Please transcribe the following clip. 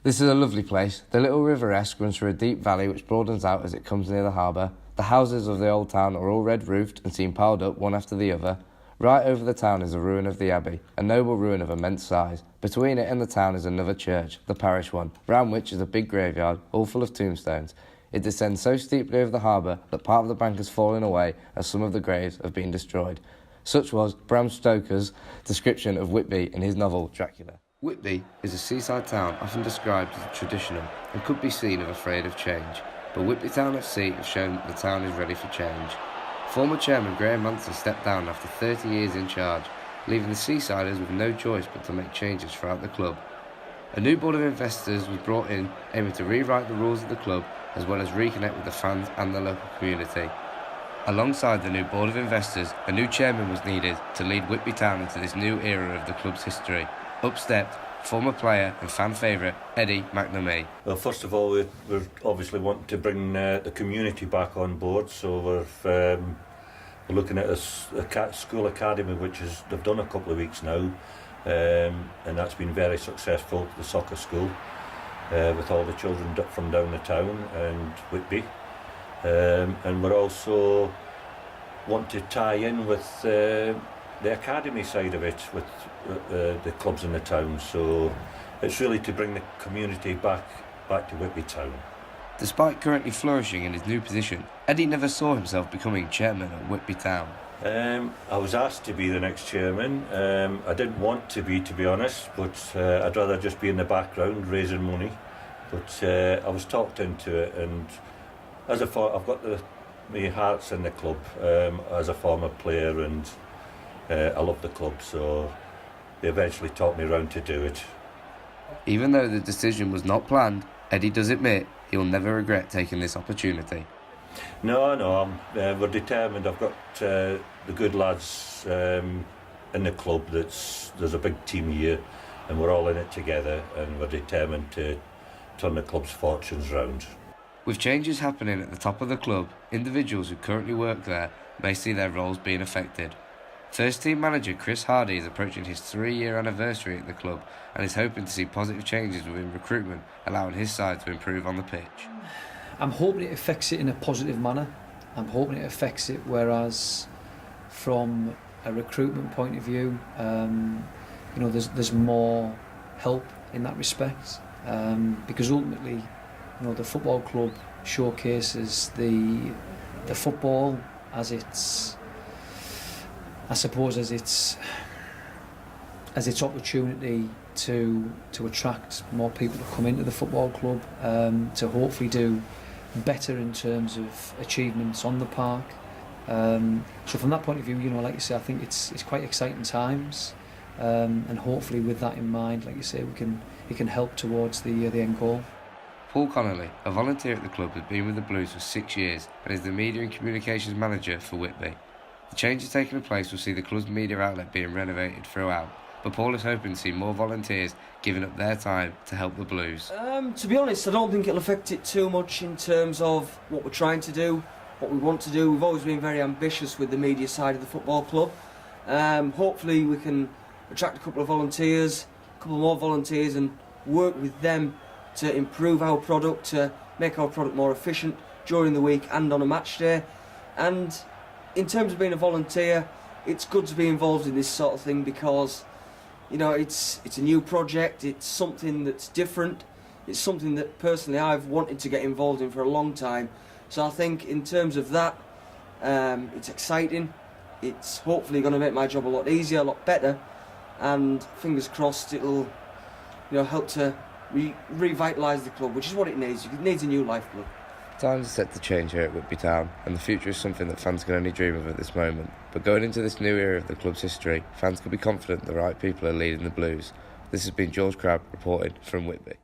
This is a lovely place. The little River Esk runs through a deep valley which broadens out as it comes near the harbour. The houses of the old town are all red-roofed and seem piled up one after the other. Right over the town is a ruin of the abbey, a noble ruin of immense size. Between it and the town is another church, the parish one, round which is a big graveyard, all full of tombstones. It descends so steeply over the harbour that part of the bank has fallen away as some of the graves have been destroyed. Such was Bram Stoker's description of Whitby in his novel Dracula. Whitby is a seaside town often described as traditional and could be seen as afraid of change, but Whitby Town FC have shown that the town is ready for change. Former chairman Graham Manson stepped down after 30 years in charge, leaving the Seasiders with no choice but to make changes throughout the club. A new board of investors was brought in, aiming to rewrite the rules of the club as well as reconnect with the fans and the local community. Alongside the new board of investors, a new chairman was needed to lead Whitby Town into this new era of the club's history. Up stepped former player and fan favourite Eddie McNamee. Well, first of all, we're obviously wanting to bring the community back on board, so we're looking at a school academy, which they've done a couple of weeks now, and that's been very successful, the soccer school, with all the children from down the town and Whitby. And we're also want to tie in with the academy side of it with the clubs in the town, so it's really to bring the community back to Whitby Town. Despite currently flourishing in his new position, Eddie never saw himself becoming chairman at Whitby Town. I was asked to be the next chairman. I didn't want to be honest, but I'd rather just be in the background raising money. But I was talked into it, and as I've got my heart's in the club as a former player, and I love the club, so they eventually talked me around to do it. Even though the decision was not planned, Eddie does admit he'll never regret taking this opportunity. No, we're determined. I've got the good lads in the club. There's a big team here, and we're all in it together, and we're determined to turn the club's fortunes round. With changes happening at the top of the club, individuals who currently work there may see their roles being affected. First team manager Chris Hardy is approaching his 3-year anniversary at the club and is hoping to see positive changes within recruitment, allowing his side to improve on the pitch. I'm hoping it affects it in a positive manner. I'm hoping it affects it, whereas from a recruitment point of view, there's more help in that respect, because ultimately, the football club showcases the football as its, I suppose, as its opportunity to attract more people to come into the football club, to hopefully do better in terms of achievements on the park. So from that point of view, like you say, I think it's quite exciting times, and hopefully with that in mind, like you say, it can help towards the end goal. Paul Connolly, a volunteer at the club, has been with the Blues for 6 years and is the media and communications manager for Whitby. The changes taking place will see the club's media outlet being renovated throughout, but Paul is hoping to see more volunteers giving up their time to help the Blues. To be honest, I don't think it'll affect it too much in terms of what we're trying to do, what we want to do. We've always been very ambitious with the media side of the football club. Hopefully we can attract a couple of volunteers, a couple more volunteers, and work with them to improve our product, to make our product more efficient during the week and on a match day. And in terms of being a volunteer, it's good to be involved in this sort of thing because, it's a new project, it's something that's different, it's something that personally I've wanted to get involved in for a long time. So I think in terms of that, it's exciting, it's hopefully going to make my job a lot easier, a lot better, and fingers crossed it'll help to revitalise the club, which is what it needs. It needs a new lifeblood. Times are set to change here at Whitby Town, and the future is something that fans can only dream of at this moment. But going into this new era of the club's history, fans can be confident the right people are leading the Blues. This has been George Crabb reporting from Whitby.